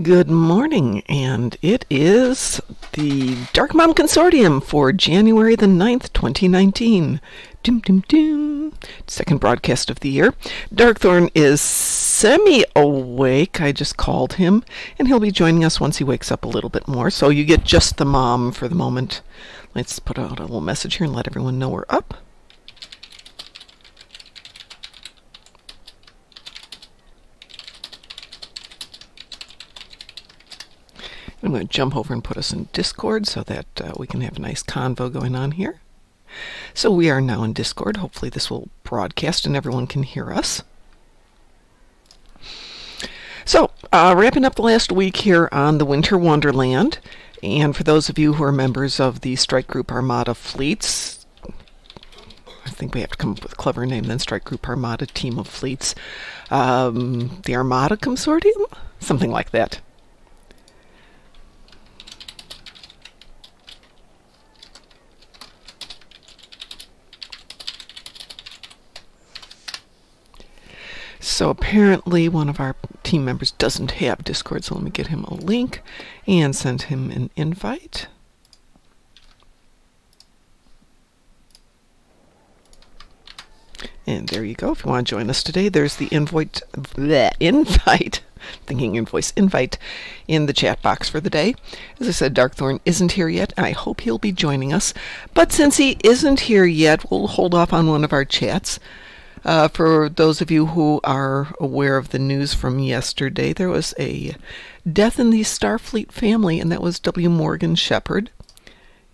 Good morning, and it is the Darkmom Consortium for January the 9th, 2019. Doom, doom, doom. Second broadcast of the year. Darkthorn is semi-awake. I just called him, and he'll be joining us once he wakes up a little bit more. So you get just the mom for the moment. Let's put out a little message here and let everyone know we're up. I'm going to jump over and put us in Discord so that we can have a nice convo going on here. So we are now in Discord. Hopefully this will broadcast and everyone can hear us. So, wrapping up the last week here on the Winter Wonderland. And for those of you who are members of the Strike Group Armada Fleets, I think we have to come up with a clever name than Strike Group Armada Team of Fleets. The Armada Consortium? Something like that. So apparently one of our team members doesn't have Discord, so let me get him a link and send him an invite. And there you go. If you want to join us today, there's the invite in the chat box for the day. As I said, Darkthorn isn't here yet, and I hope he'll be joining us. But since he isn't here yet, we'll hold off on one of our chats. For those of you who are aware of the news from yesterday, there was a death in the Starfleet family, and that was W. Morgan Shepherd.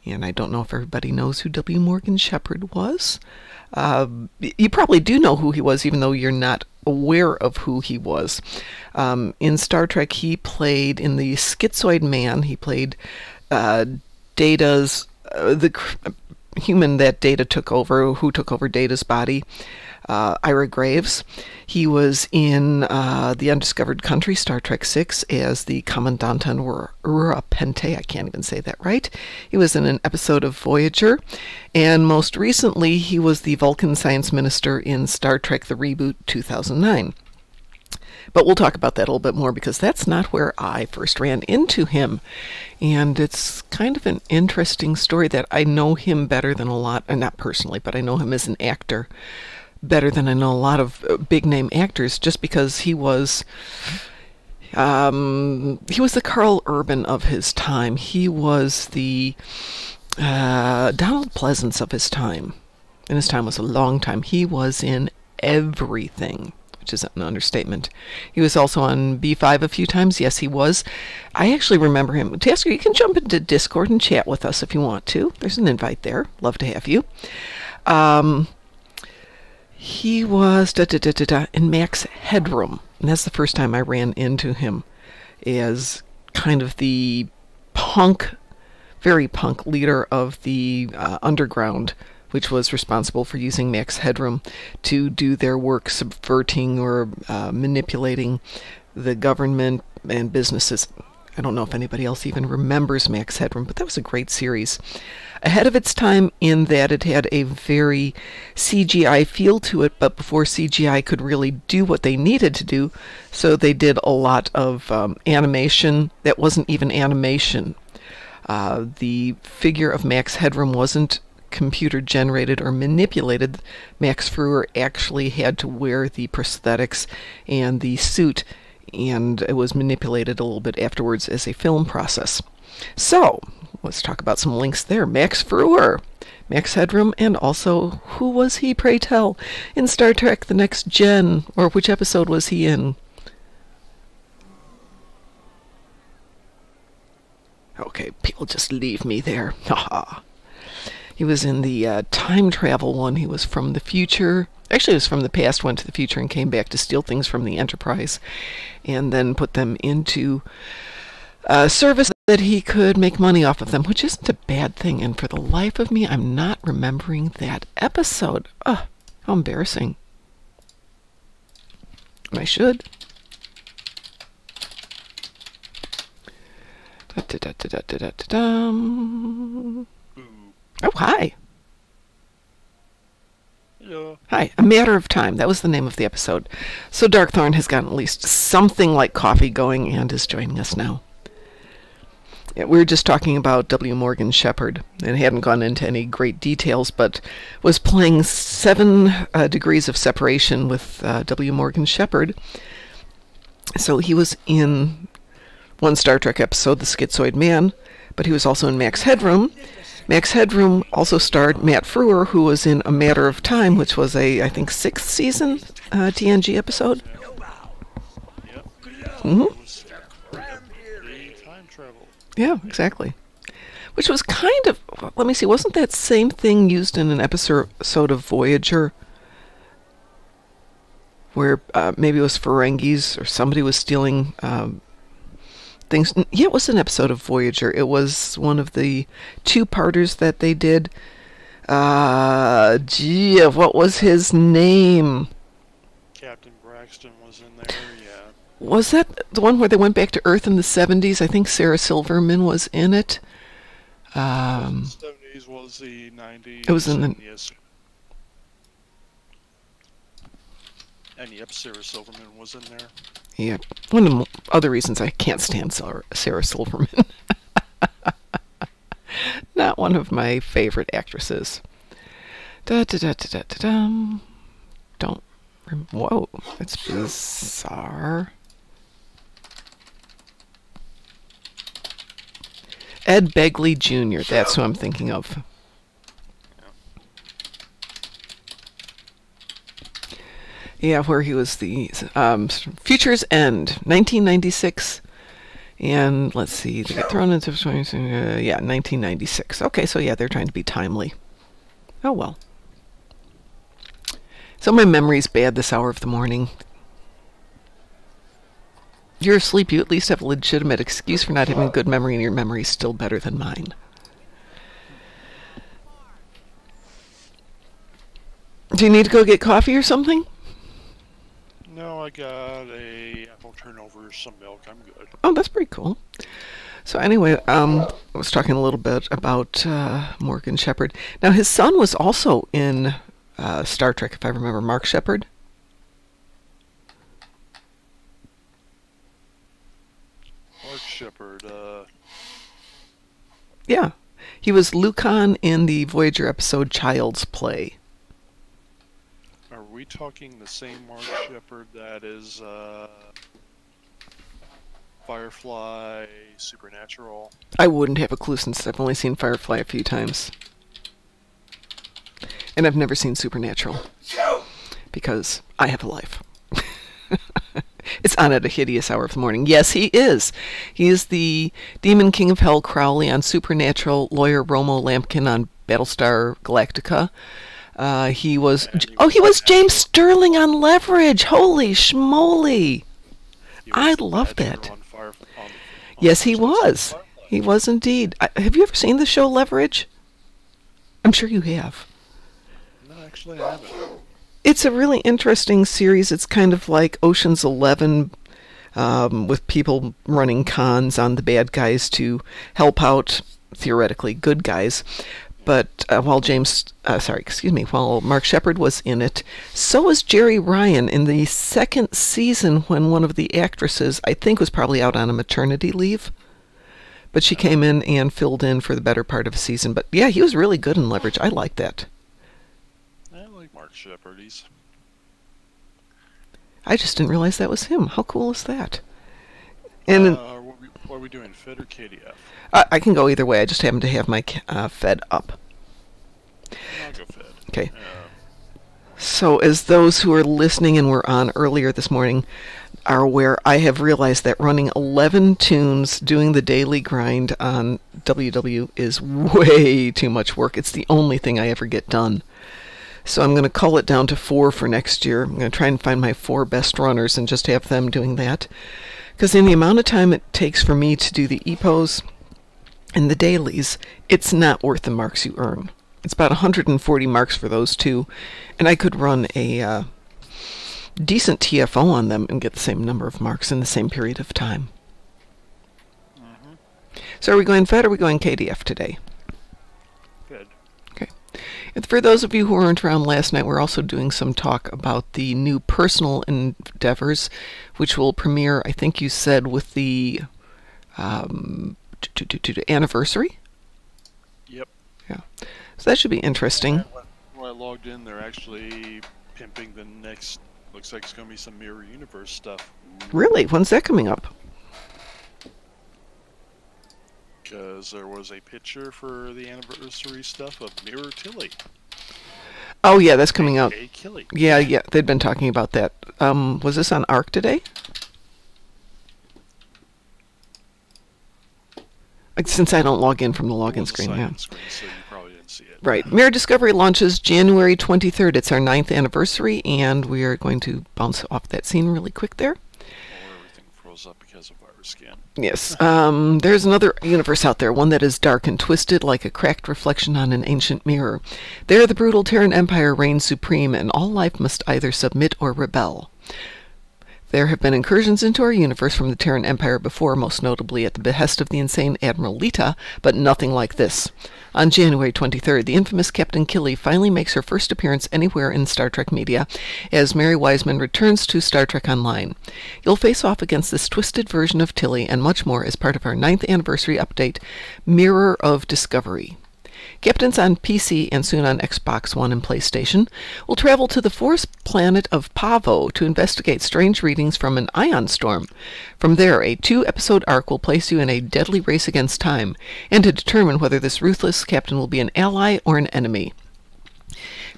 And I don't know if everybody knows who W. Morgan Shepherd was. You probably do know who he was, even though you're not aware of who he was. In Star Trek, he played, in the Schizoid Man, he played Data's, the human that Data took over, who took over Data's body. Ira Graves. He was in The Undiscovered Country, Star Trek VI, as the Commandant Aurora Pente. I can't even say that right. He was in an episode of Voyager. And most recently, he was the Vulcan Science Minister in Star Trek The Reboot 2009. But we'll talk about that a little bit more, because that's not where I first ran into him. And it's kind of an interesting story that I know him better than a lot, not personally, but I know him as an actor better than I know a lot of big-name actors, just because he was the Carl Urban of his time. He was the Donald Pleasance of his time. And his time was a long time. He was in everything, which is an understatement. He was also on B5 a few times. Yes, he was. I actually remember him. Tasker, you can jump into Discord and chat with us if you want to. There's an invite there. Love to have you. He was in Max Headroom, and that's the first time I ran into him as kind of the punk, very punk leader of the underground, which was responsible for using Max Headroom to do their work subverting or manipulating the government and businesses. I don't know if anybody else even remembers Max Headroom, but that was a great series. Ahead of its time in that it had a very CGI feel to it, but before CGI could really do what they needed to do, so they did a lot of animation that wasn't even animation. The figure of Max Headroom wasn't computer generated or manipulated. Max Frewer actually had to wear the prosthetics and the suit, and it was manipulated a little bit afterwards as a film process. So, let's talk about some links there. Max Frewer, Max Headroom, and also, who was he, pray tell, in Star Trek The Next Gen, or which episode was he in? Okay, people just leave me there. Haha. He was in the time travel one. He was from the future. Actually, it was from the past, went to the future, and came back to steal things from the Enterprise, and then put them into service that he could make money off of them, which isn't a bad thing. And for the life of me, I'm not remembering that episode. Ugh, how embarrassing. And I should. Oh, hi. Hello. Hiya. Hi. A Matter of Time. That was the name of the episode. So Darkthorn has gotten at least something like coffee going and is joining us now. Yeah, we were just talking about W. Morgan Shepherd, and hadn't gone into any great details, but was playing 7 Degrees of Separation with W. Morgan Shepherd. So he was in one Star Trek episode, The Schizoid Man, but he was also in Max Headroom. Max Headroom also starred Matt Frewer, who was in A Matter of Time, which was I think, 6th season TNG episode. Yep. Mm-hmm. Time travel. Yeah, exactly. Which was kind of, let me see, wasn't that same thing used in an episode of Voyager? Where maybe it was Ferengis or somebody was stealing things. Yeah, it was an episode of Voyager. It was one of the 2-parters that they did. What was his name? Captain Braxton was in there, yeah. Was that the one where they went back to Earth in the 70s? I think Sarah Silverman was in it. The 70s was the 90s. It was in the... Yes. And yep, Sarah Silverman was in there. Yeah, one of the other reasons I can't stand Sarah Silverman. Not one of my favorite actresses. Don't. Whoa, that's bizarre. Ed Begley Jr., that's who I'm thinking of. Yeah, where he was the Future's End, 1996. And let's see, they get thrown into... yeah, 1996. Okay, so yeah, they're trying to be timely. Oh, well. So my memory's bad this hour of the morning. You're asleep, you at least have a legitimate excuse for not having a good memory, and your memory's still better than mine. Do you need to go get coffee or something? No, I got a apple turnover, some milk. I'm good. Oh, that's pretty cool. So anyway, I was talking a little bit about Morgan Shepherd. Now, his son was also in Star Trek, if I remember, Mark Shepherd. Mark Shepherd, Yeah. He was Lucan in the Voyager episode Child's Play. Are we talking the same Mark Shepherd that is Firefly, Supernatural? I wouldn't have a clue since I've only seen Firefly a few times. And I've never seen Supernatural. Because I have a life. It's on at a hideous hour of the morning. Yes, he is. He is the Demon King of Hell Crowley on Supernatural, Lawyer Romo Lampkin on Battlestar Galactica. He was James Sterling on Leverage. Holy schmoly. I love that. Yes, he was. He was indeed. Have you ever seen the show Leverage? I'm sure you have. No, actually I haven't. It's a really interesting series. It's kind of like Ocean's 11 with people running cons on the bad guys to help out, theoretically, good guys. But while Mark Shepherd was in it, so was Jerry Ryan in the 2nd season when one of the actresses, I think, was probably out on a maternity leave. But she came in and filled in for the better part of a season. But yeah, he was really good in Leverage. I like that. I like Mark Shepherd. I just didn't realize that was him. How cool is that? And what are we doing, Fed or KDF? I can go either way. I just happen to have my Fed up. I'll go Fed. Okay. So as those who are listening and were on earlier this morning are aware, I have realized that running 11 tunes doing the daily grind on WW is way too much work. It's the only thing I ever get done. So I'm going to cull it down to 4 for next year. I'm going to try and find my 4 best runners and just have them doing that. Because in the amount of time it takes for me to do the EPOs and the dailies, it's not worth the marks you earn. It's about 140 marks for those 2, and I could run a decent TFO on them and get the same number of marks in the same period of time. So are we going Fed or are we going KDF today? Fed. Okay. And for those of you who weren't around last night, we're also doing some talk about the new personal endeavors, which will premiere, I think you said, with the anniversary? Yep. Yeah. So that should be interesting. When I logged in, they're actually pimping the next, looks like it's going to be some Mirror Universe stuff. Really? When's that coming up? Because there was a picture for the anniversary stuff of Mirror Tilly. Oh, yeah, that's coming out. Killy. Yeah, they'd been talking about that. Was this on ARC today? Since I don't log in from the login screen, yeah. So you probably didn't see it. Right. Mirror Discovery launches January 23rd. It's our 9th anniversary, and we are going to bounce off that scene really quick there. Or everything froze up because of virus scan. Yes. There's another universe out there, one that is dark and twisted like a cracked reflection on an ancient mirror. There the brutal Terran Empire reigns supreme, and all life must either submit or rebel. There have been incursions into our universe from the Terran Empire before, most notably at the behest of the insane Admiral Lita, but nothing like this. On January 23rd, the infamous Captain Killy finally makes her first appearance anywhere in Star Trek media, as Mary Wiseman returns to Star Trek Online. You'll face off against this twisted version of Tilly and much more as part of our 9th anniversary update, Mirror of Discovery. Captains on PC and soon on Xbox One and PlayStation will travel to the forest planet of Pavo to investigate strange readings from an ion storm. From there, a 2-episode arc will place you in a deadly race against time, and to determine whether this ruthless captain will be an ally or an enemy.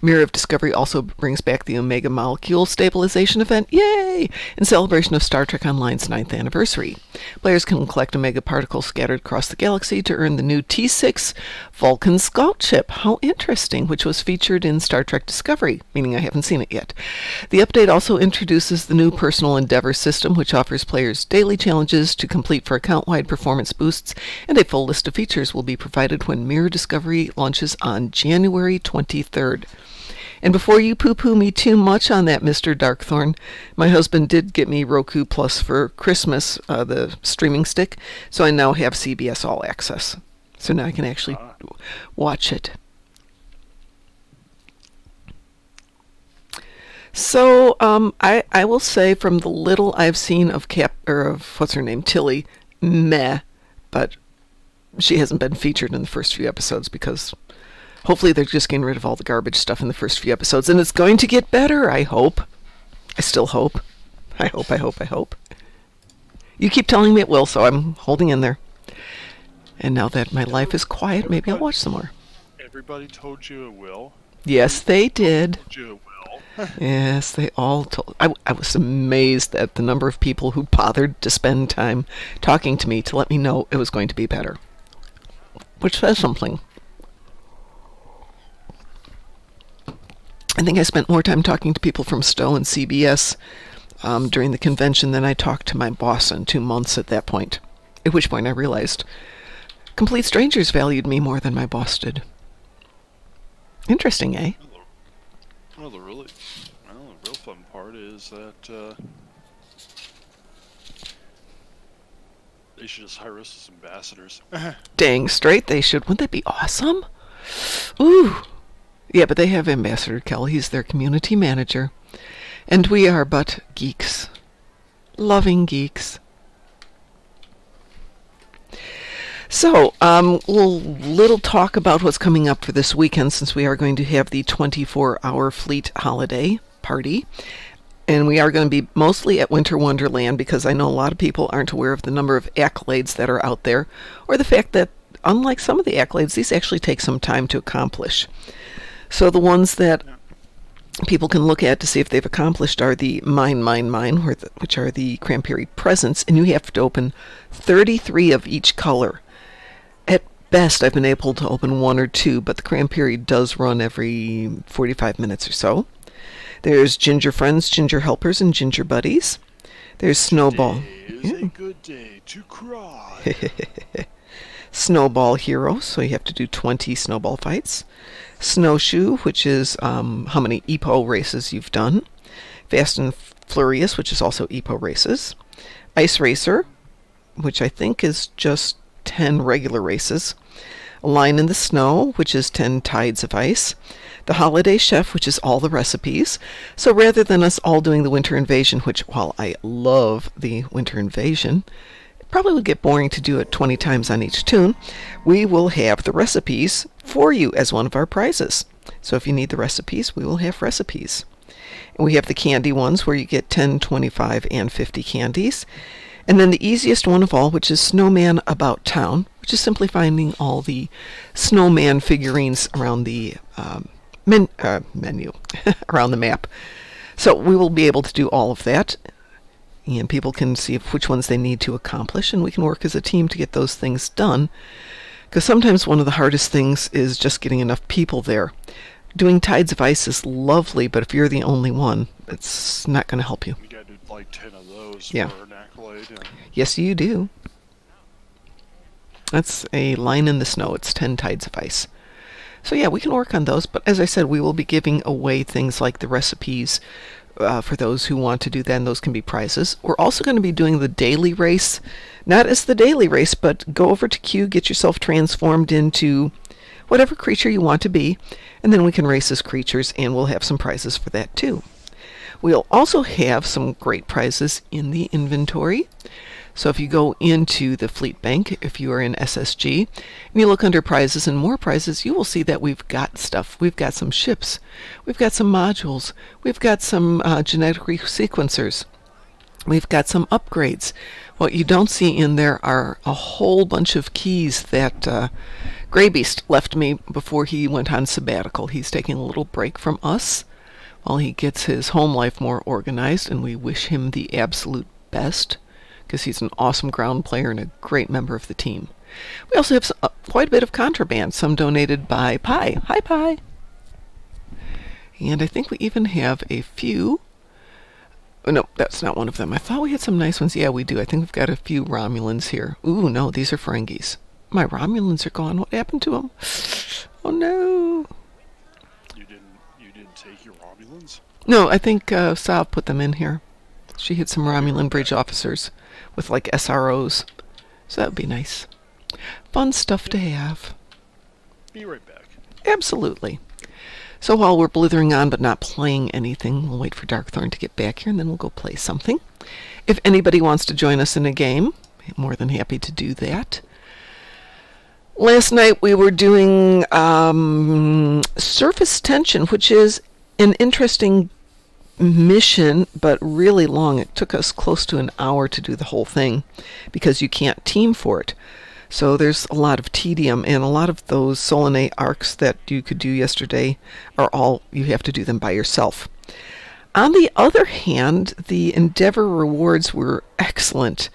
Mirror of Discovery also brings back the Omega Molecule Stabilization event, yay! In celebration of Star Trek Online's 9th anniversary. Players can collect Omega particles scattered across the galaxy to earn the new T6 Vulcan Scout ship. How interesting, which was featured in Star Trek Discovery, meaning I haven't seen it yet. The update also introduces the new Personal Endeavor system, which offers players daily challenges to complete for account-wide performance boosts, and a full list of features will be provided when Mirror Discovery launches on January 23rd. And before you poo-poo me too much on that, Mr. Darkthorn, my husband did get me Roku Plus for Christmas, the streaming stick, so I now have CBS All Access. So now I can actually watch it. So I will say from the little I've seen of what's her name, Tilly, meh, but she hasn't been featured in the first few episodes because hopefully they're just getting rid of all the garbage stuff in the first few episodes, and it's going to get better, I hope. I still hope. I hope. You keep telling me it will, so I'm holding in there. And now that my life is quiet, maybe I'll watch some more. Everybody told you it will. Yes, they did. Told you it will. Yes, they all told. I was amazed at the number of people who bothered to spend time talking to me to let me know it was going to be better. Which says something. I think I spent more time talking to people from Stowe and CBS during the convention than I talked to my boss in 2 months at that point. At which point I realized complete strangers valued me more than my boss did. Interesting, eh? Well, the real fun part is that they should just hire us as ambassadors. Dang straight they should. Wouldn't that be awesome? Ooh. Yeah, but they have Ambassador Kell. He's their community manager. And we are but geeks. Loving geeks. So, little talk about what's coming up for this weekend, since we are going to have the 24-hour Fleet holiday party. And we are going to be mostly at Winter Wonderland, because I know a lot of people aren't aware of the number of accolades that are out there, or the fact that, unlike some of the accolades, these actually take some time to accomplish. So the ones that people can look at to see if they've accomplished are the Mine, which are the Cranberry presents, and you have to open 33 of each color. At best, I've been able to open 1 or 2, but the Cranberry does run every 45 minutes or so. There's Ginger Friends, Ginger Helpers, and Ginger Buddies. There's Snowball. Today is a good day to cry. Snowball Hero, so you have to do 20 snowball fights. Snowshoe, which is how many EPO races you've done. Fast and Furious, which is also EPO races. Ice Racer, which I think is just 10 regular races. A Line in the Snow, which is 10 Tides of Ice. The Holiday Chef, which is all the recipes. So rather than us all doing the Winter Invasion, which, while I love the Winter Invasion, it probably would get boring to do it 20 times on each tune, we will have the recipes for you as one of our prizes. So if you need the recipes, we will have recipes. And we have the candy ones where you get 10, 25, and 50 candies. And then the easiest one of all, which is Snowman About Town, which is simply finding all the snowman figurines around the menu, around the map. So we will be able to do all of that, and people can see which ones they need to accomplish, and we can work as a team to get those things done, because sometimes one of the hardest things is just getting enough people there. Doing Tides of Ice is lovely, but if you're the only one, it's not going to help you. You gotta do like 10 of those Yeah. for an accolade. And Yes, you do. That's A Line in the Snow. It's 10 Tides of Ice. So yeah, we can work on those, but as I said, we will be giving away things like the recipes for those who want to do that, and those can be prizes. We're also going to be doing the daily race, not as the daily race, but go over to Q, get yourself transformed into whatever creature you want to be, and then we can race as creatures, and we'll have some prizes for that too. We'll also have some great prizes in the inventory. So if you go into the Fleet Bank, if you are in SSG, and you look under prizes and more prizes, you will see that we've got stuff. We've got some ships, we've got some modules, we've got some genetic sequencers, we've got some upgrades. What you don't see in there are a whole bunch of keys that Greybeast left me before he went on sabbatical. He's taking a little break from us while he gets his home life more organized, and we wish him the absolute best, because he's an awesome ground player and a great member of the team. We also have quite a bit of contraband, some donated by Pi. Hi, Pi! And I think we even have a few... Oh, no, that's not one of them. I thought we had some nice ones. Yeah, we do. I think we've got a few Romulans here. Ooh, no, these are Ferengis. My Romulans are gone. What happened to them? Oh, no! you didn't take your Romulans? No, I think Sav put them in here. She had some Romulan bridge officers with like SROs. So that would be nice. Fun stuff to have. Be right back. Absolutely. So while we're blithering on but not playing anything, we'll wait for Darkthorn to get back here, and then we'll go play something. If anybody wants to join us in a game, I'm more than happy to do that. Last night we were doing Surface Tension, which is an interesting mission, but really long. It took us close to an hour to do the whole thing because you can't team for it. So there's a lot of tedium, and a lot of those Solanae arcs that you could do yesterday are all, you have to do them by yourself. On the other hand, the Endeavor rewards were excellent.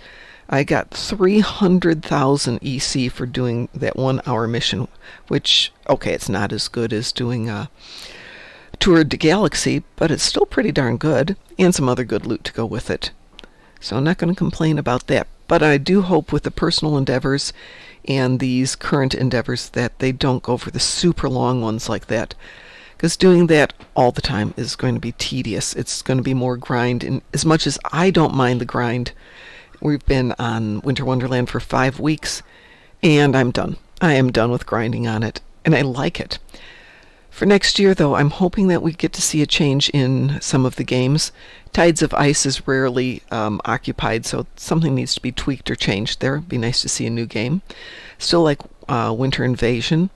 I got 300,000 EC for doing that 1 hour mission, which, okay, it's not as good as doing a Tour de Galaxy, but it's still pretty darn good, and some other good loot to go with it. So I'm not going to complain about that, but I do hope with the personal endeavors and these current endeavors that they don't go for the super long ones like that, because doing that all the time is going to be tedious. It's going to be more grind, and as much as I don't mind the grind, we've been on Winter Wonderland for 5 weeks, and I'm done. I am done with grinding on it, and I like it. For next year, though, I'm hoping that we get to see a change in some of the games. Tides of Ice is rarely occupied, so something needs to be tweaked or changed there. It'd be nice to see a new game. Still like Winter Invasion.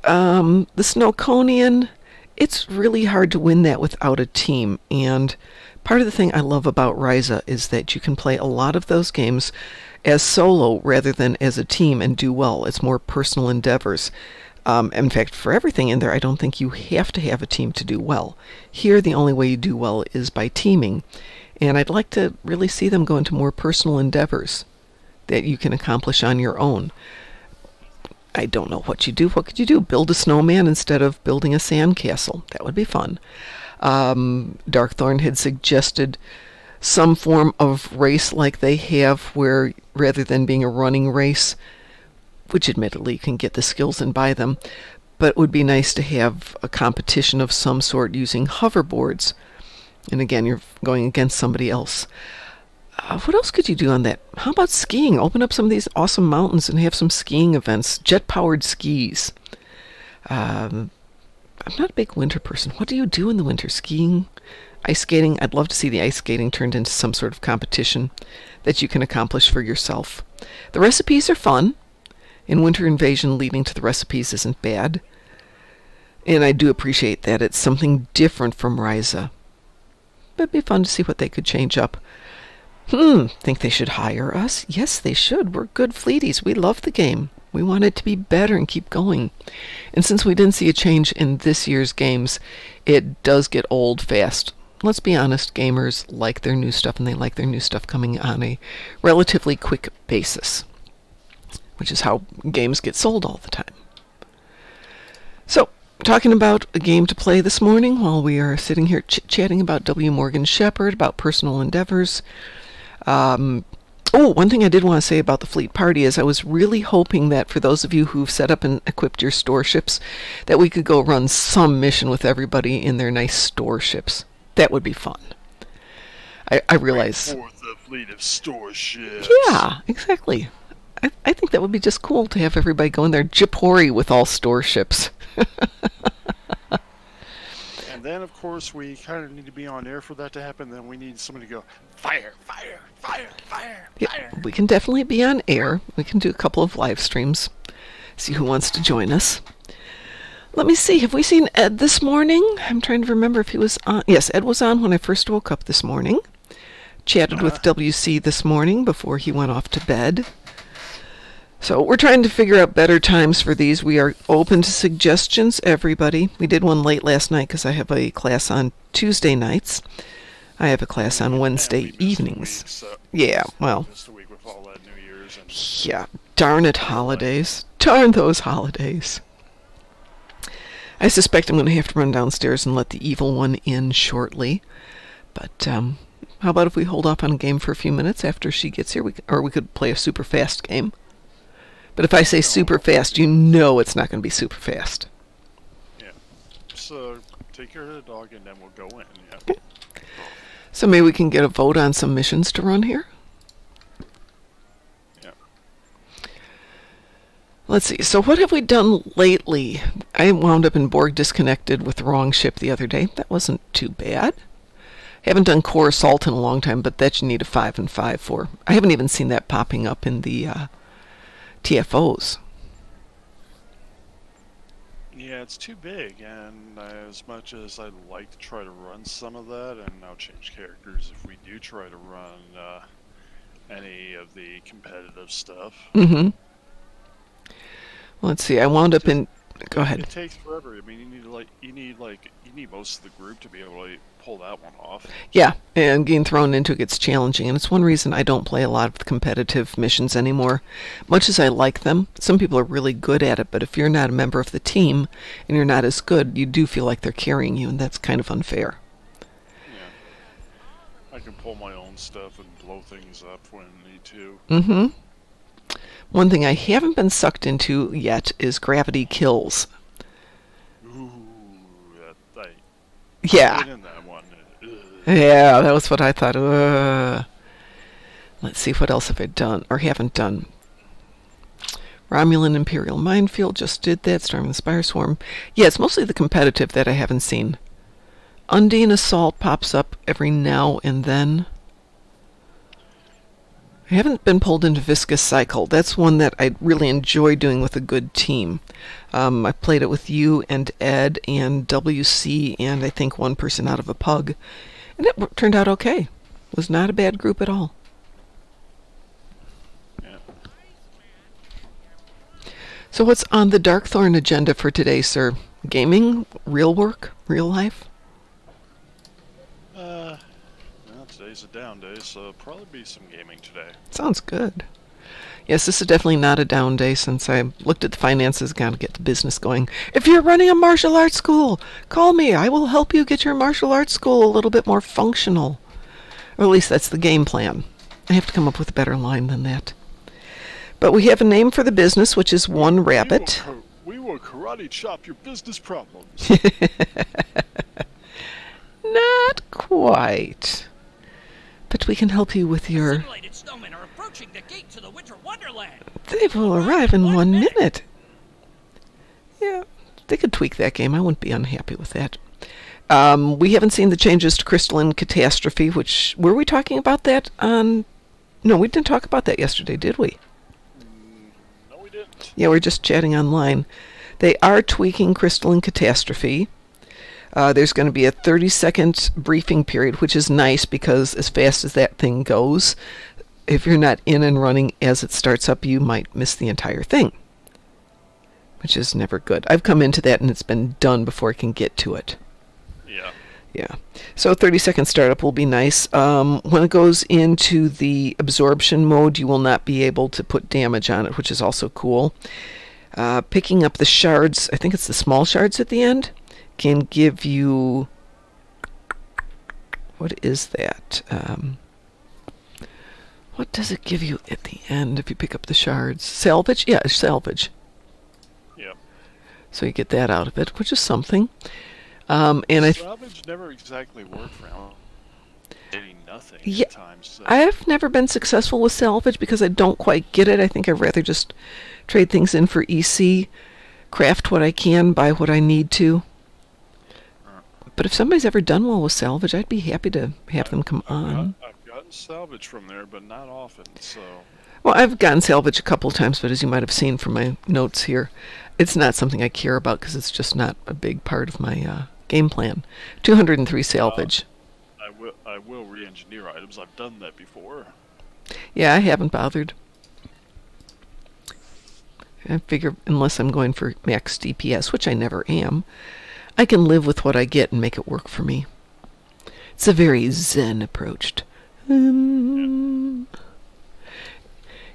The Snowconian, it's really hard to win that without a team, and part of the thing I love about Ryza is that you can play a lot of those games as solo rather than as a team and do well. It's more personal endeavors. In fact, for everything in there, I don't think you have to have a team to do well. Here, the only way you do well is by teaming. And I'd like to really see them go into more personal endeavors that you can accomplish on your own. I don't know what you do. What could you do? Build a snowman instead of building a sandcastle. That would be fun. Darkthorn had suggested some form of race like they have where rather than being a running race, which admittedly you can get the skills and buy them, but it would be nice to have a competition of some sort using hoverboards. And again, you're going against somebody else. What else could you do on that? How about skiing? Open up some of these awesome mountains and have some skiing events. Jet-powered skis. I'm not a big winter person. What do you do in the winter? Skiing? Ice skating? I'd love to see the ice skating turned into some sort of competition that you can accomplish for yourself. The recipes are fun. And Winter Invasion leading to the recipes isn't bad. And I do appreciate that. It's something different from Ryza. It'd be fun to see what they could change up. Think they should hire us? Yes, they should. We're good fleeties. We love the game. We want it to be better and keep going. And since we didn't see a change in this year's games, it does get old fast. Let's be honest, gamers like their new stuff, and they like their new stuff coming on a relatively quick basis, which is how games get sold all the time. So, talking about a game to play this morning while we are sitting here chit-chatting about W. Morgan Shepherd, about personal endeavors. One thing I did want to say about the fleet party is I was really hoping that for those of you who've set up and equipped your store ships, that we could go run some mission with everybody in their nice store ships. That would be fun. I realize... Bring forth a fleet of store ships. Yeah, exactly. I think that would be just cool to have everybody go in there jip-hoary with all store ships. And then, of course, we kind of need to be on air for that to happen. Then we need somebody to go, fire, fire, fire, fire, Yeah, fire. we can definitely be on air. We can do a couple of live streams. See who wants to join us. Let me see. Have we seen Ed this morning? I'm trying to remember if he was on. Yes, Ed was on when I first woke up this morning. Chatted with WC this morning before he went off to bed. So we're trying to figure out better times for these. We are open to suggestions, everybody. We did one late last night because I have a class on Tuesday nights. I have a class on Wednesday evenings. Yeah, well. Just a week with all that New Year's. Yeah, darn it, holidays. Darn those holidays. I suspect I'm going to have to run downstairs and let the evil one in shortly. But how about if we hold off on a game for a few minutes after she gets here? Or we could play a super fast game. But if I say super fast, you know it's not going to be super fast. Yeah. So take care of the dog and then we'll go in. Yeah. Okay. So maybe we can get a vote on some missions to run here? Yeah. Let's see. So what have we done lately? I wound up in Borg Disconnected with the wrong ship the other day. That wasn't too bad. Haven't done Core Assault in a long time, but that you need a 5 and 5 for. I haven't even seen that popping up in the TFOs. Yeah, it's too big, and as much as I'd like to try to run some of that, and I'll change characters if we do try to run any of the competitive stuff. Mm-hmm. Let's see. I wound up in. Go ahead. It takes forever. I mean, you need most of the group to be able to pull that one off. Yeah, and getting thrown into it gets challenging, and it's one reason I don't play a lot of the competitive missions anymore. Much as I like them, some people are really good at it, but if you're not a member of the team and you're not as good, you do feel like they're carrying you, and that's kind of unfair. Yeah. I can pull my own stuff and blow things up when I need to. Mm-hmm. One thing I haven't been sucked into yet is gravity kills. Ooh, Yeah. in that one. Yeah, that was what I thought. Let's see, what else have I done or haven't done? Romulan Imperial Minefield, just did that. Storming the Spire Swarm. Yeah, it's mostly the competitive that I haven't seen. Undine Assault pops up every now and then. I haven't been pulled into Viscous Cycle. That's one that I really enjoy doing with a good team. I played it with you and Ed and WC and I think one person out of a pug. And it turned out okay. It was not a bad group at all. Yeah. So what's on the Darkthorn agenda for today, sir? Gaming? Real work? Real life? Well, today's a down day, so probably be some gaming today. Sounds good. Yes, this is definitely not a down day since I looked at the finances, got to get the business going. If you're running a martial arts school, call me. I will help you get your martial arts school a little bit more functional. Or at least that's the game plan. I have to come up with a better line than that. But we have a name for the business, which is One Rabbit. We will karate chop your business problems. Not quite. But we can help you with your... Simulated snowmen are approaching the gate to the Winter Wonderland. They will arrive in 1 minute. Yeah, they could tweak that game. I wouldn't be unhappy with that. We haven't seen the changes to Crystalline Catastrophe, which... Were we talking about that on... No, we didn't talk about that yesterday, did we? No, we didn't. Yeah, we're just chatting online. They are tweaking Crystalline Catastrophe. There's going to be a 30-second briefing period, which is nice because as fast as that thing goes, if you're not in and running as it starts up, you might miss the entire thing, which is never good. I've come into that and it's been done before I can get to it. Yeah. Yeah. So 30-second startup will be nice. When it goes into the absorption mode, you will not be able to put damage on it, which is also cool. Picking up the shards, I think it's the small shards at the end, can give you... What is that? What does it give you at the end if you pick up the shards? Salvage? Yeah, salvage. Yeah. So you get that out of it, which is something. Salvage never exactly worked for him. Getting nothing at times. So. I've never been successful with salvage because I don't quite get it. I think I'd rather just trade things in for EC, craft what I can, buy what I need to. But if somebody's ever done well with salvage, I'd be happy to have them come on. I've gotten salvage from there, but not often, so... Well, I've gotten salvage a couple of times, but as you might have seen from my notes here, it's not something I care about because it's just not a big part of my game plan. 203 salvage. I will re-engineer items. I've done that before. Yeah, I haven't bothered. I figure unless I'm going for max DPS, which I never am, I can live with what I get and make it work for me. It's a very zen approach.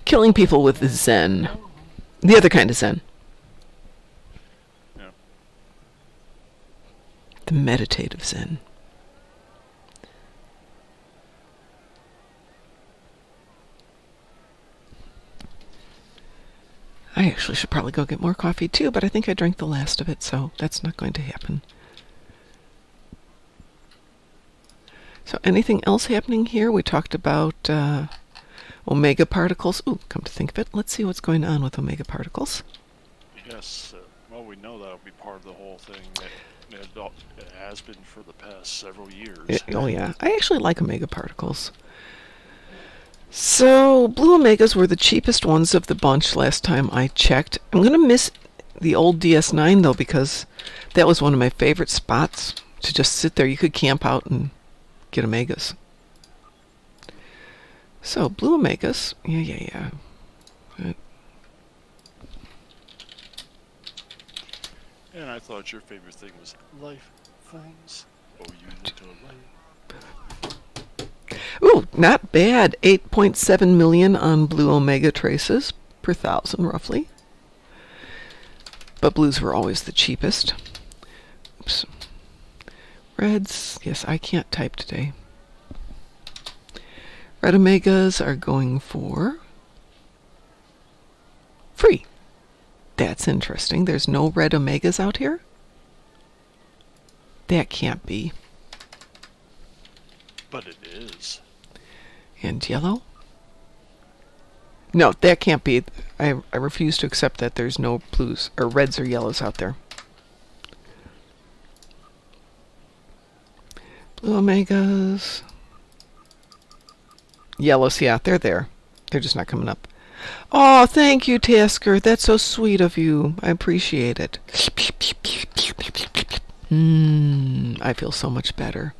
Killing people with zen. The other kind of zen. Yeah. The meditative zen. I actually should probably go get more coffee too, but I think I drank the last of it, so that's not going to happen. So anything else happening here? We talked about omega particles. Ooh, come to think of it, let's see what's going on with omega particles. Yes, well, we know that'll be part of the whole thing. It has been for the past several years. Oh yeah, I actually like omega particles. So, blue omegas were the cheapest ones of the bunch last time I checked. I'm going to miss the old DS9 though, because that was one of my favorite spots to just sit there. You could camp out and get omegas. So, blue omegas. Yeah. And I thought your favorite thing was life forms. Oh, you little life. Ooh, not bad. 8.7 million on blue omega traces per 1,000 roughly. But blues were always the cheapest. Oops. Reds, yes, I can't type today. Red omegas are going for free. That's interesting. There's no red omegas out here? That can't be. But it is. And yellow? No, that can't be. I refuse to accept that there's no blues or reds or yellows out there. Blue omegas. Yellows, yeah, they're there. They're just not coming up. Oh, thank you, Tasker. That's so sweet of you. I appreciate it. I feel so much better.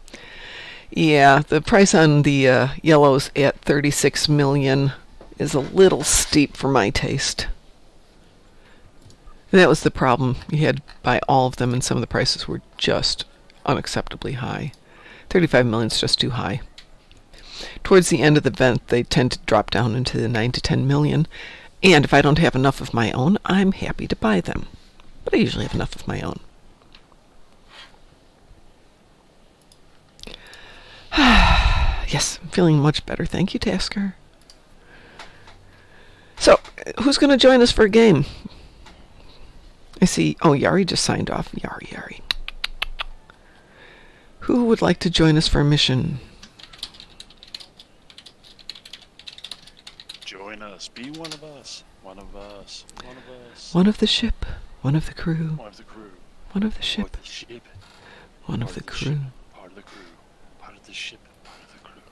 Yeah, the price on the yellows at 36 million is a little steep for my taste. That was the problem. You had to buy all of them, and some of the prices were just unacceptably high. 35 million is just too high. Towards the end of the event, they tend to drop down into the 9 to 10 million, and if I don't have enough of my own, I'm happy to buy them. But I usually have enough of my own. Yes, I'm feeling much better. Thank you, Tasker. So, who's going to join us for a game? I see. Oh, Yari just signed off. Yari. Who would like to join us for a mission? One of the ship, one of the crew, One of the crew. one of the Part ship, of the ship. one of Part the of the crew. ship. Part of the crew. Part of the ship. Part of the crew.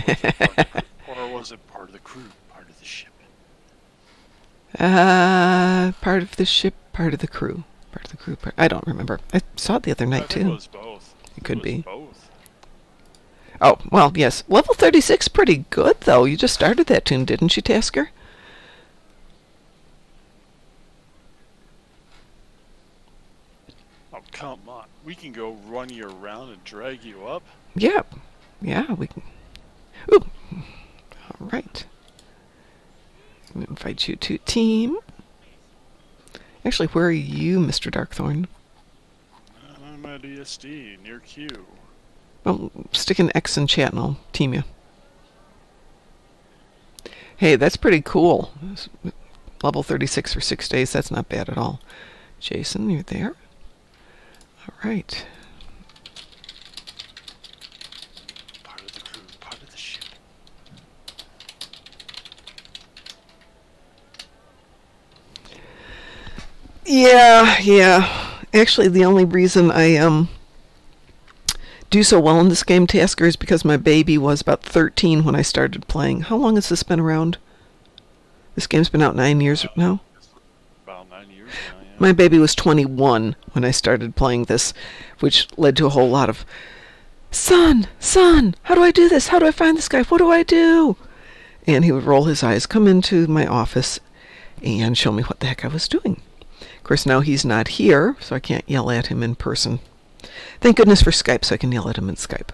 Part of the crew. Or was it part of the crew? Part of the ship. Part of the ship, part of the crew. Part of the crew, I don't remember. I saw it the other I night, think too. it was both. It could be. Both. Oh, well, yes. Level 36 pretty good, though. You just started that tune, didn't you, Tasker? Oh, come on. We can go run you around and drag you up. Yeah. Yeah, we can. Ooh. All right. I'm going to invite you to team. Actually, where are you, Mr. Darkthorn? I'm at ESD, near Q. Well, stick an X in chat and I'll team you. Hey, that's pretty cool. Level 36 for 6 days, that's not bad at all. Jason, you're there? All right. Part of the crew, part of the ship. Yeah. Actually, the only reason I do so well in this game, Tasker, is because my baby was about 13 when I started playing. How long has this been around? This game's been out 9 years now? About 9 years now, yeah. My baby was 21 when I started playing this, which led to a whole lot of, Son, how do I do this? How do I find this guy? What do I do? And he would roll his eyes, come into my office, and show me what the heck I was doing. Of course, now he's not here, so I can't yell at him in person. Thank goodness for Skype, so I can yell at him in Skype.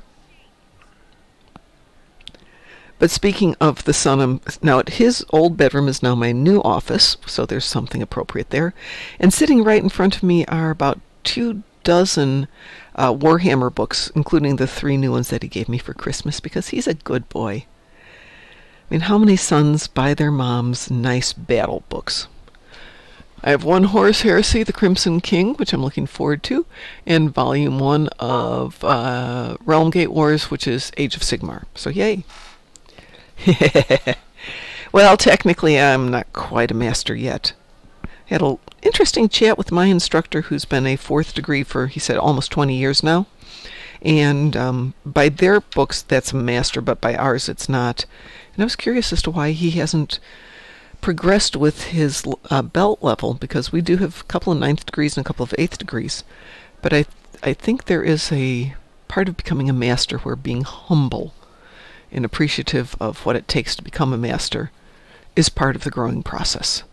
But speaking of the son, now at his old bedroom is now my new office, so there's something appropriate there. And sitting right in front of me are about 24 Warhammer books, including the 3 new ones that he gave me for Christmas, because he's a good boy. I mean, how many sons buy their moms nice battle books? I have 1 Horus Heresy, The Crimson King, which I'm looking forward to, and Volume 1 of Realm Gate Wars, which is Age of Sigmar. So yay! Well, technically I'm not quite a master yet. I had an interesting chat with my instructor, who's been a 4th degree for, he said, almost 20 years now. And by their books, that's a master, but by ours, it's not. And I was curious as to why he hasn't progressed with his belt level, because we do have a couple of 9th degrees and a couple of 8th degrees. But I think there is a part of becoming a master where being humble and appreciative of what it takes to become a master is part of the growing process.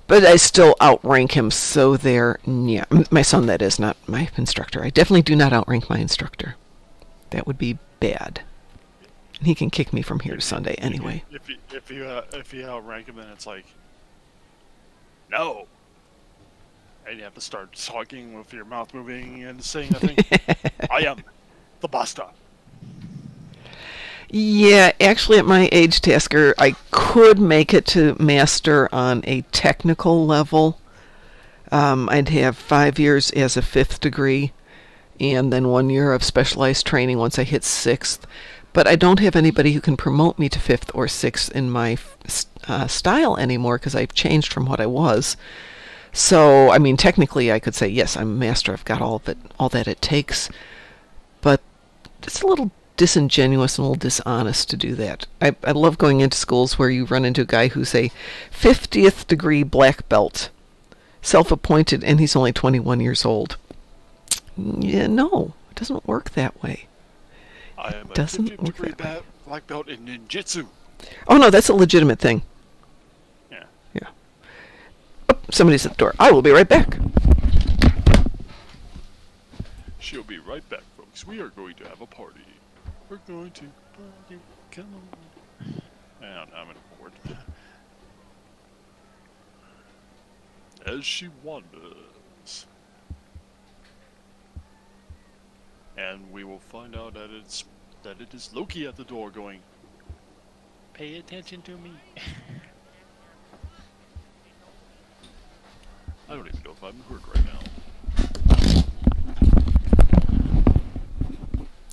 But I still outrank him, so there, yeah, my son, that is, not my instructor. I definitely do not outrank my instructor. That would be bad. And he can kick me from here to Sunday anyway. If you outrank him, then it's like, no. And you have to start talking with your mouth moving and saying nothing. I am the Basta. Yeah, actually at my age, Tasker, I could make it to master on a technical level. I'd have 5 years as a 5th degree, and then 1 year of specialized training once I hit 6th. But I don't have anybody who can promote me to 5th or 6th in my style anymore, because I've changed from what I was. So, I mean, technically I could say, yes, I'm a master, I've got all of it, all that it takes. But it's a little disingenuous and a little dishonest to do that. I love going into schools where you run into a guy who's a 50th degree black belt, self-appointed, and he's only 21 years old. Yeah, no, it doesn't work that way. I am a 50th degree black belt in ninjutsu. Oh no, that's a legitimate thing. Yeah. Yeah. Oh, somebody's at the door. I will be right back. She'll be right back, folks. We are going to have a party. We're going to party. Come on. I don't know, I'm bored. As she wanders. And we will find out that it is Loki at the door going, pay attention to me. I don't even know if I'm hurt right now.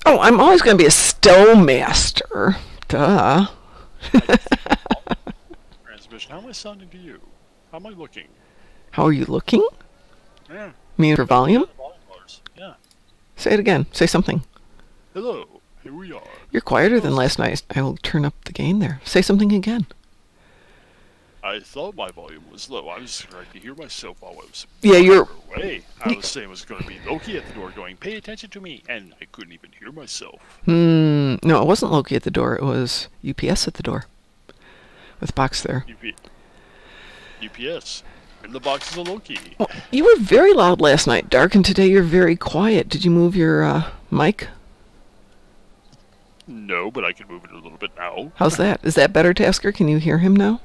Oh, I'm always going to be a Stowmaster. Duh. Transmission. How am I sounding to you? How am I looking? How are you looking? Yeah. Mean for volume? Yeah. Say it again. Say something. Hello. Here we are. You're quieter than last night. I will turn up the gain there. Say something again. I thought my volume was low. I was trying to hear myself while I was away. I was saying it was going to be Loki at the door going, pay attention to me, and I couldn't even hear myself. No, it wasn't Loki at the door. It was UPS at the door. With box there. UPS. In the box is a Loki. Well, you were very loud last night, Dark, and today you're very quiet. Did you move your mic? No, but I can move it a little bit now. How's that? Is that better, Tasker? Can you hear him now?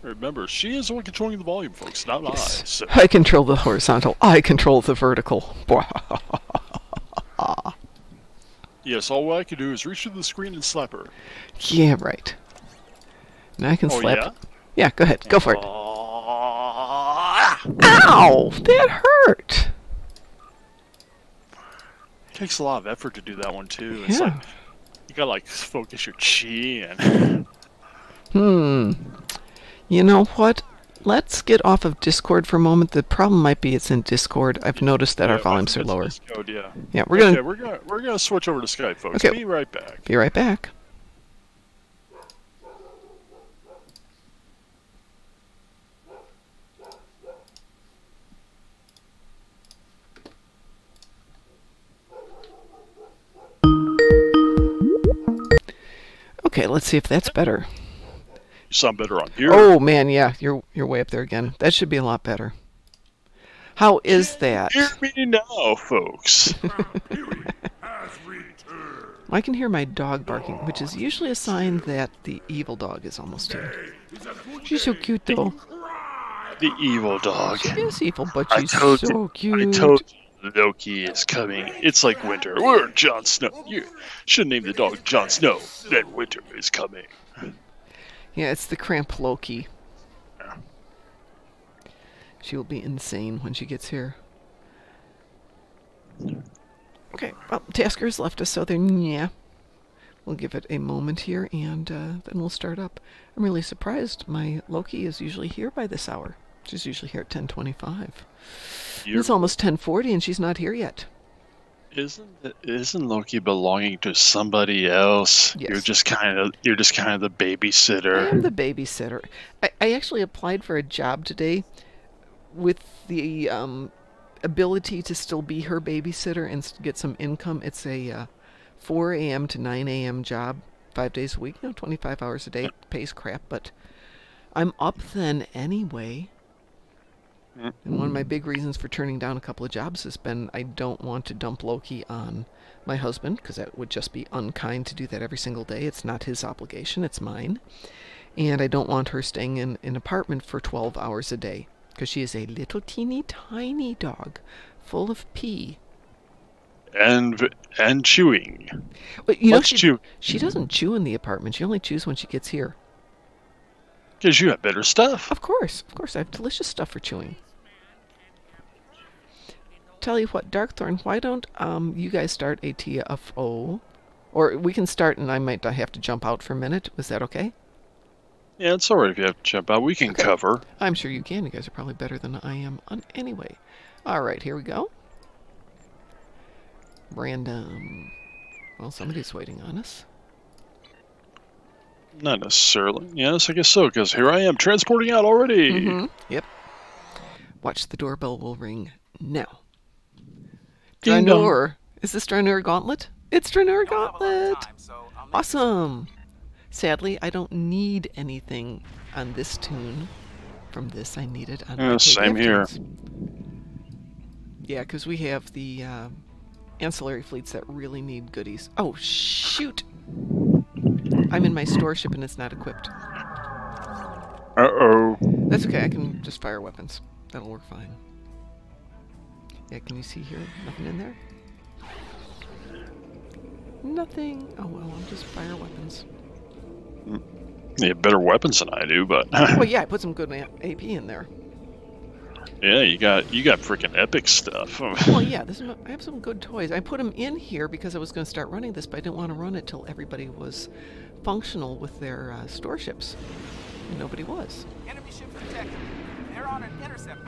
Remember, she is the one controlling the volume, folks, not I. So. I control the horizontal. I control the vertical. Yes, all I can do is reach to the screen and slap her. Yeah, right. Now I can slap. Yeah? Yeah, go ahead. Go for it. Ow! That hurt! It takes a lot of effort to do that one, too. It's Yeah. like, you gotta, like, focus your chi and... You know what? Let's get off of Discord for a moment. The problem might be it's in Discord. I've noticed that our volumes are lower. Discord, yeah. Yeah, we're gonna we're gonna switch over to Skype, folks. Okay. Be right back. be right back. Okay, let's see if that's better. You sound better on here. Oh man, yeah, you're way up there again. That should be a lot better. How is that? Hear me now, folks. I can hear my dog barking, which is usually a sign that the evil dog is almost here. She's so cute, though. The evil dog. She is evil, but I she's told so you, cute. I told you Loki is coming. It's like winter. We're Jon Snow. You should name the dog Jon Snow. Then winter is coming. Yeah, it's the cramp Loki. Yeah. She will be insane when she gets here. Okay, well, Tasker's left us, so then, yeah. We'll give it a moment here, and then we'll start up. I'm really surprised. My Loki is usually here by this hour. She's usually here at 10:25. It's almost 10:40, and she's not here yet. Isn't Loki belonging to somebody else? Yes. You're just kind of the babysitter. I am the babysitter. I actually applied for a job today with the ability to still be her babysitter and get some income. It's a 4 a.m. to 9 a.m. job, 5 days a week, 25 hours a day. Pays crap, but I'm up then anyway. And one of my big reasons for turning down a couple of jobs has been I don't want to dump Loki on my husband, because that would just be unkind to do that every single day. It's not his obligation, it's mine. And I don't want her staying in an apartment for 12 hours a day, because she is a little teeny tiny dog full of pee. And chewing. But you know, chew. She doesn't chew in the apartment. She only chews when she gets here. Because you have better stuff. Of course. I have delicious stuff for chewing. Tell you what, Darkthorn, why don't you guys start a TFO? Or we can start and I might have to jump out for a minute. Was that okay? Yeah, it's alright if you have to jump out. We can cover. I'm sure you can. You guys are probably better than I am anyway. Alright, here we go. Random. Well, somebody's waiting on us. Not necessarily. Yes, I guess so, because here I am transporting out already. Yep. Watch, the doorbell will ring now. Ding dong. Dranuur. Is this Dranuur Gauntlet? It's Dranuur Gauntlet! Awesome! Sadly, I don't need anything on this tune from this. I need it on my same here. tunes. Yeah, because we have the ancillary fleets that really need goodies. Oh, shoot! I'm in my store ship and it's not equipped. Uh-oh. That's okay, I can just fire weapons. That'll work fine. Yeah, can you see here? Nothing in there? Nothing. Oh well, I'll just fire weapons. You have better weapons than I do, but... Well, yeah, I put some good AP in there. Yeah, you got freaking epic stuff. Well, yeah, I have some good toys. I put them in here because I was going to start running this, but I didn't want to run it till everybody was functional with their store ships. And nobody was. Enemy ships detected. They're on an intercept.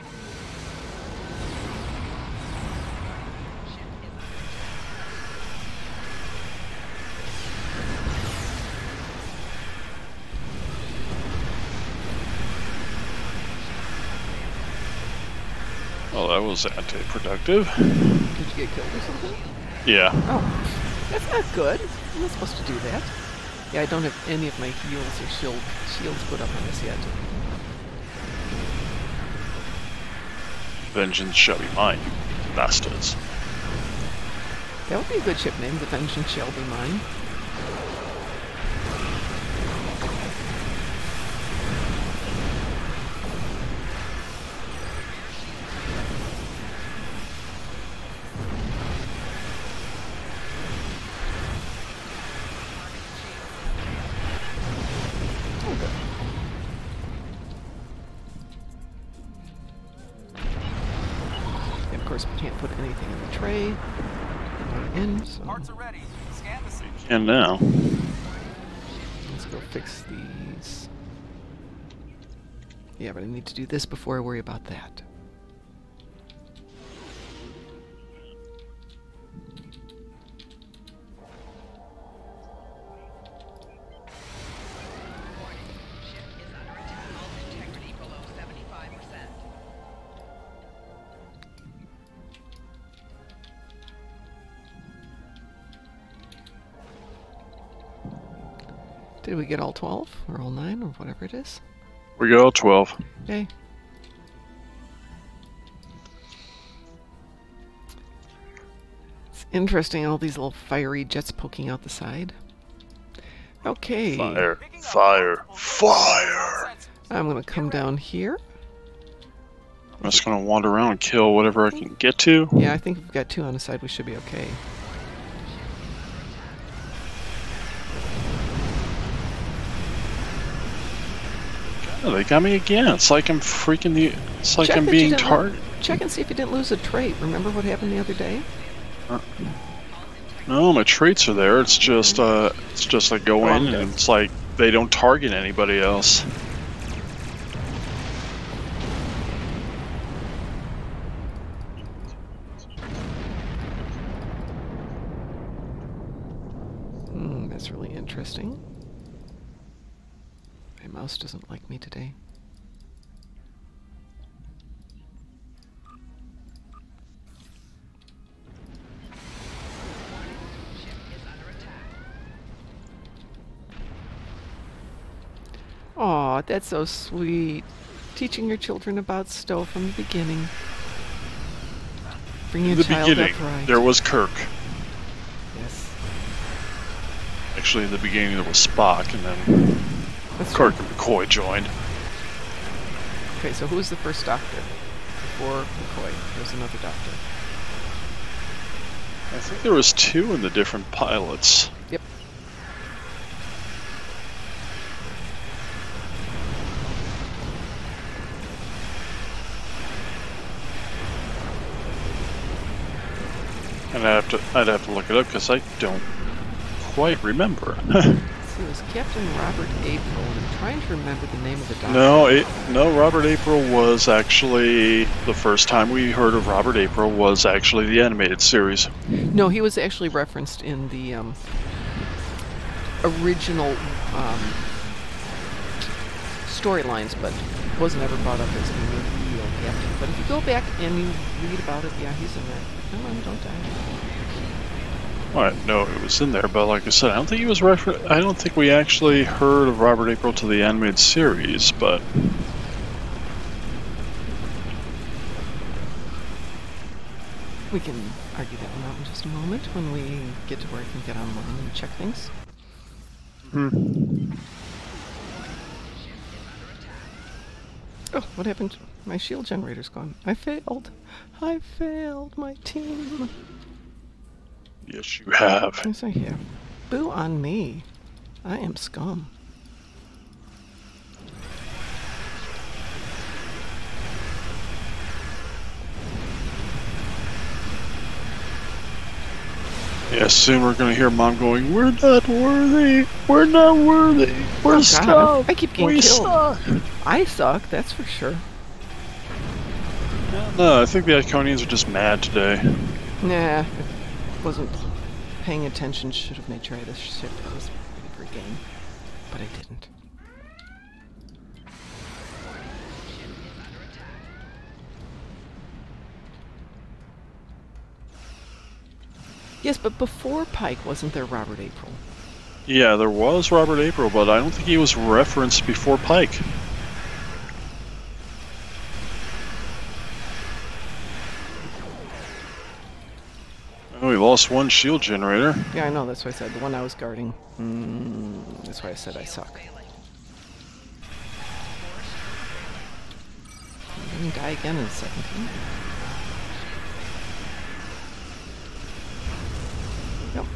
Well, that was anti-productive. Did you get killed or something? Yeah. Oh, that's not good. I'm not supposed to do that. Yeah, I don't have any of my heals or shields put up on this yet. Vengeance shall be mine, bastards. That would be a good ship name, the Vengeance Shall Be Mine. Of course, we can't put anything in the tray. So Parts are ready. Scan the scene. And now, let's go fix these. Yeah, but I need to do this before I worry about that. Did we get all 12 or all 9 or whatever it is? we got all 12. Yay. It's interesting, all these little fiery jets poking out the side. Okay. Fire, fire, fire! I'm going to come down here. I'm just gonna wander around and kill whatever I can get to. Yeah, I think if we've got 2 on the side, we should be okay. Oh, they got me again. It's like I'm freaking the. It's like I'm being targeted. Check and see if you didn't lose a trait. Remember what happened the other day? No, my traits are there. It's just I go in and it's like they don't target anybody else. That's really interesting. My mouse doesn't like me today. Aw, that's so sweet. Teaching your children about Stowe from the beginning. Bringing a child up right. There was Kirk. Yes. Actually, in the beginning there was Spock, and then That's Kirk true. and McCoy joined. Okay, so who was the first doctor? Before McCoy, there's another doctor. I think there was 2 in the different pilots. Yep. And I'd have to look it up because I don't quite remember. See, it was Captain Robert April, and I'm trying to remember the name of the doctor. No, Robert April was actually the first time we heard of Robert April was actually the animated series. No, he was actually referenced in the original storylines, but wasn't ever brought up as being a real captain. But if you go back and you read about it, yeah, he's in there. Come on, don't die. Alright, no, it was in there, but like I said, I don't think he was I don't think we actually heard of Robert April to the animated series, but We can argue that one out in just a moment when we get to where I can get online and check things. Oh, what happened? My shield generator's gone. I failed. I failed my team. yes, you have. Yes, I have. Boo on me. I am scum. Yeah, soon we're gonna hear Mom going, "We're not worthy. We're not worthy. We're God, stuck. I keep getting we killed. suck." I suck, that's for sure. No, I think the Iconians are just mad today. Nah, I wasn't paying attention. Should have made sure I had a ship that was ready for a game, but I didn't. Yes, but before Pike, wasn't there Robert April? Yeah, there was Robert April, but I don't think he was referenced before Pike. Oh, we lost one shield generator. Yeah, I know, that's why I said the one I was guarding. That's why I said I suck. I'm gonna die again in 17. Yep.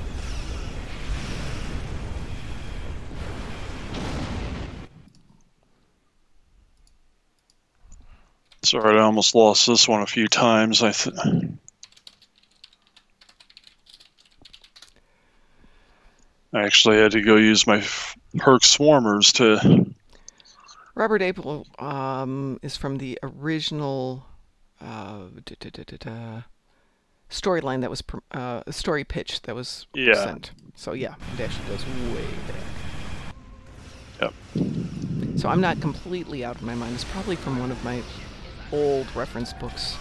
Sorry, I almost lost this one a few times. I actually had to go use my perk swarmers to... Robert April is from the original storyline that was story pitch that was sent. So yeah, it actually goes way back. Yep. So I'm not completely out of my mind. It's probably from one of my old reference books.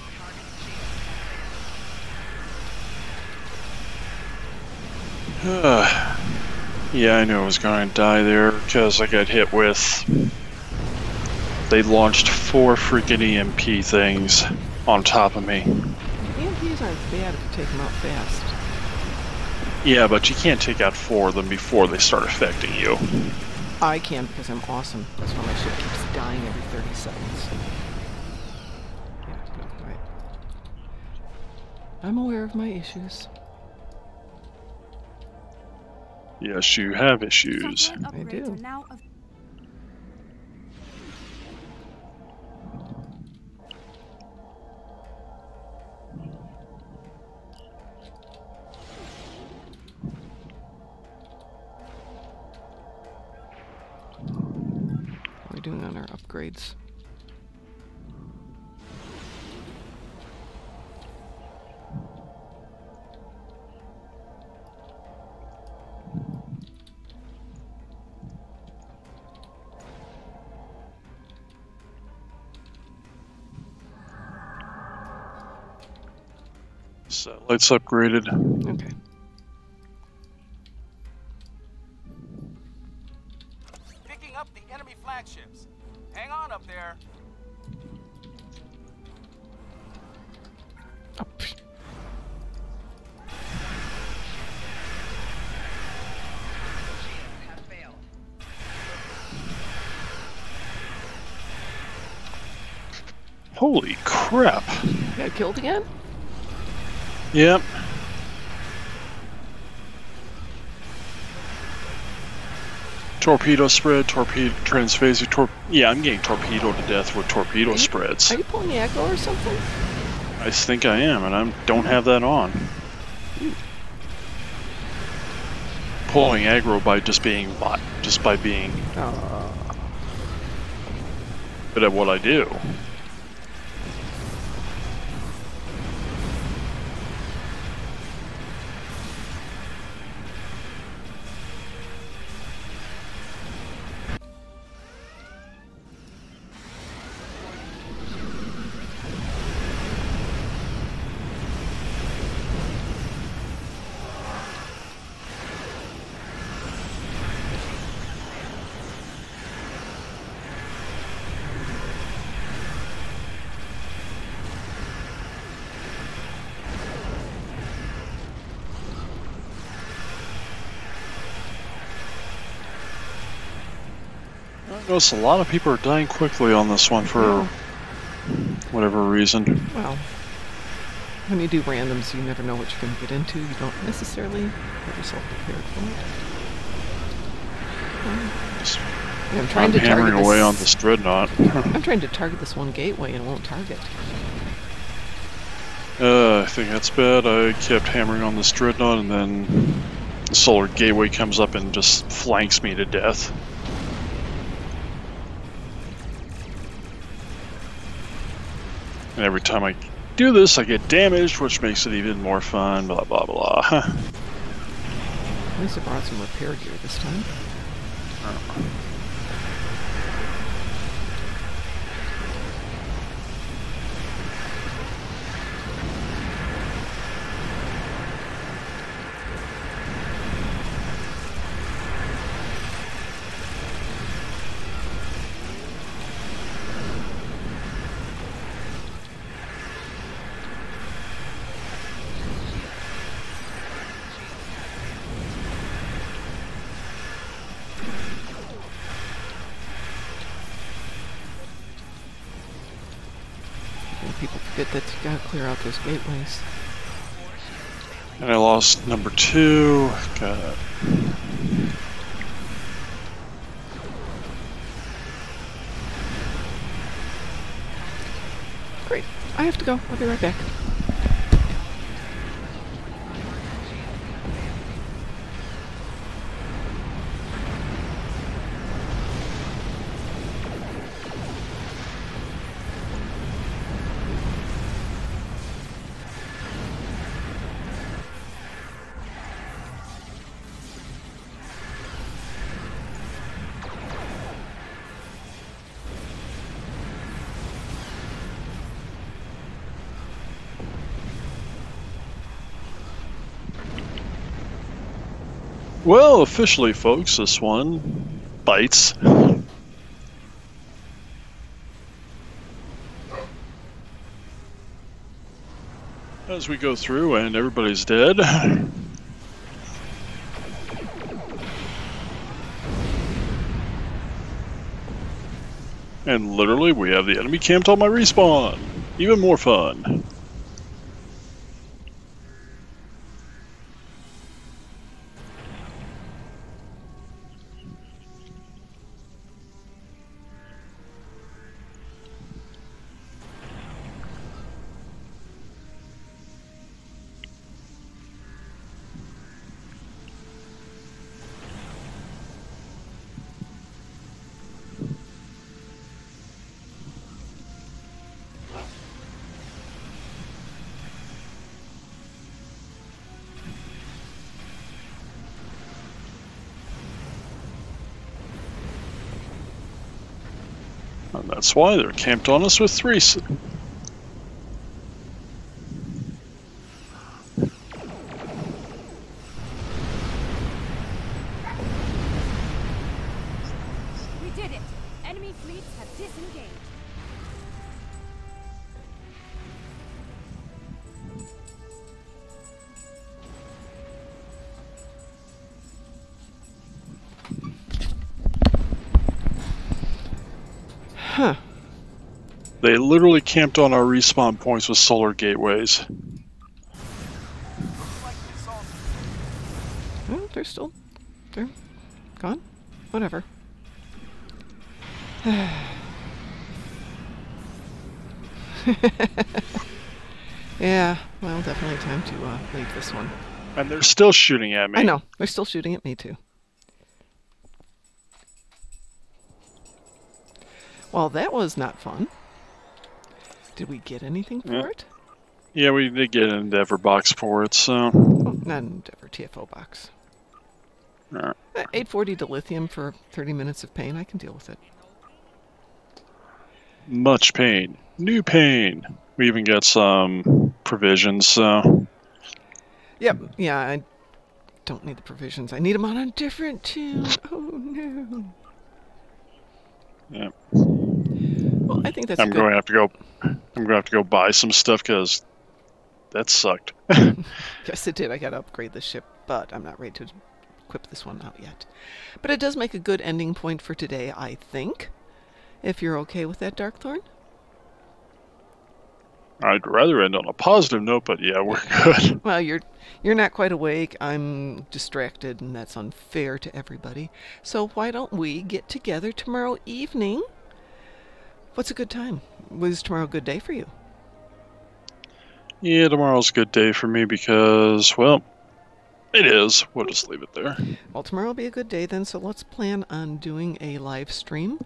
Yeah, I knew I was going to die there because I got hit with... They launched 4 freaking EMP things on top of me. EMPs aren't bad if you take them out fast. Yeah, but you can't take out 4 of them before they start affecting you. I can because I'm awesome. That's why my ship keeps dying every 30 seconds. Yeah, no, right. I'm aware of my issues. Yes, you have issues. I do. What are we doing on our upgrades? Satellites upgraded. Okay. Picking up the enemy flagships. Hang on up there. Oh, psh. Holy crap. Got killed again? Yep. Torpedo spread, transphasic yeah, I'm getting torpedoed to death with torpedo spreads. Are you pulling the echo or something? I think I am, and I don't have that on. Pulling aggro by just being good at what I do. I notice a lot of people are dying quickly on this one for whatever reason. Well, when you do randoms, you never know what you're going to get into. You don't necessarily have yourself prepared for it. Yeah, I'm trying to hammering target away on this dreadnought. I'm trying to target this one gateway and it won't target. I think that's bad. I kept hammering on this dreadnought, and then the solar gateway comes up and just flanks me to death. And every time I do this, I get damaged, which makes it even more fun, blah, blah, blah. At least I brought some repair gear this time. People forget that you gotta clear out those gateways. And I lost number 2. God. Great. I have to go. I'll be right back. Well, officially, folks, this one bites. As we go through and everybody's dead. And literally, we have the enemy camped on my respawn. Even more fun. And that's why they're camped on us with 3. We did it! Enemy fleets have disengaged. Huh. They literally camped on our respawn points with solar gateways. Well, they're gone. Whatever. Yeah, well, definitely time to leave this one. And they're still shooting at me. I know. They're still shooting at me, too. Well, that was not fun. Did we get anything for it? Yeah, we did get an Endeavor box for it, so... Oh, not an Endeavor, TFO box. Alright. 840 dilithium for 30 minutes of pain. I can deal with it. Much pain. New pain. We even got some provisions, so... Yep, yeah, I don't need the provisions. I need them on a different tune. Oh, no. Yeah. Well, I think that's I'm good. going to have to go buy some stuff because that sucked. Yes, it did. I got to upgrade the ship, but I'm not ready to equip this one out yet. But it does make a good ending point for today, I think. If you're okay with that, Darkthorn? I'd rather end on a positive note, but yeah, we're good. Well, you're not quite awake. I'm distracted, and that's unfair to everybody. So why don't we get together tomorrow evening? What's a good time? Was tomorrow a good day for you? Yeah, tomorrow's a good day for me because, well, it is. We'll just leave it there. Well, tomorrow will be a good day then, so let's plan on doing a live stream.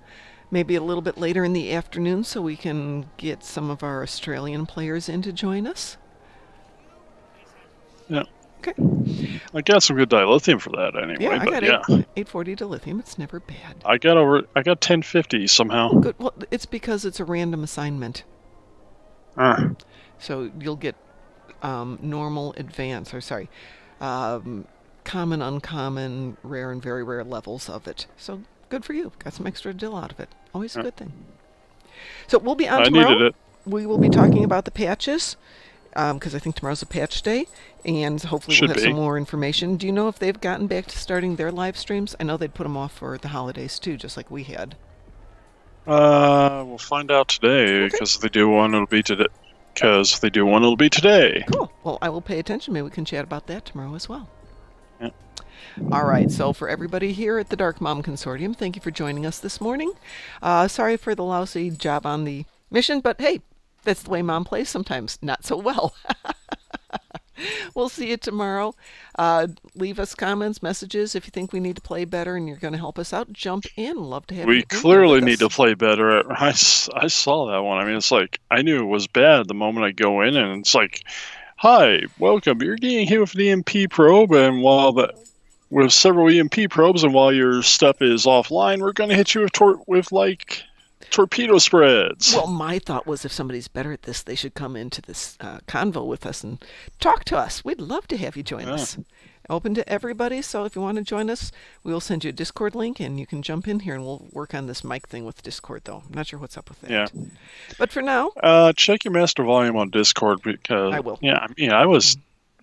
Maybe a little bit later in the afternoon so we can get some of our Australian players in to join us. Yeah. Okay. I got some good dilithium for that anyway. Yeah, I but got yeah. 840 dilithium. It's never bad. I got 1050 somehow. Good. Well, it's because it's a random assignment. So you'll get normal, advanced, or sorry, common, uncommon, rare, and very rare levels of it. So good for you. Got some extra dill out of it. Always a good thing. So we'll be on tomorrow. Needed it. We will be talking about the patches, because I think tomorrow's a patch day, and hopefully we'll have some more information. Do you know if they've gotten back to starting their live streams? I know they'd put them off for the holidays too, just like we had. We'll find out today, because if they do one, it'll be today. Cool. Well, I will pay attention. Maybe we can chat about that tomorrow as well. Yeah. All right. So for everybody here at the Darkmom Consortium, thank you for joining us this morning. Sorry for the lousy job on the mission, but hey, that's the way Mom plays sometimes. Not so well. We'll see you tomorrow. Leave us comments, messages. If you think we need to play better and you're going to help us out, jump in. Love to have you. We clearly need to play better. I saw that one. I mean, it's like, I knew it was bad the moment I go in, and it's like, hi, welcome. You're getting hit with an EMP probe, and with several EMP probes, and while your stuff is offline, we're going to hit you with torpedo spreads. Well, my thought was if somebody's better at this, they should come into this convo with us and talk to us. We'd love to have you join us. Open to everybody, so if you want to join us, we will send you a Discord link, and you can jump in here, and we'll work on this mic thing with Discord, though. I'm not sure what's up with that. Yeah. But for now... check your master volume on Discord, because... I will. Yeah, I mean, I was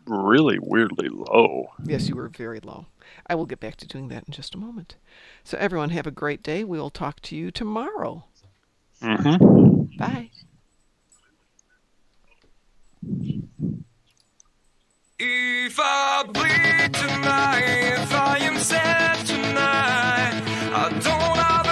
really weirdly low. Yes, you were very low. I will get back to doing that in just a moment. So everyone have a great day. We will talk to you tomorrow. Mm-hmm. Bye. If I bleed tonight, if I am sad tonight, I don't have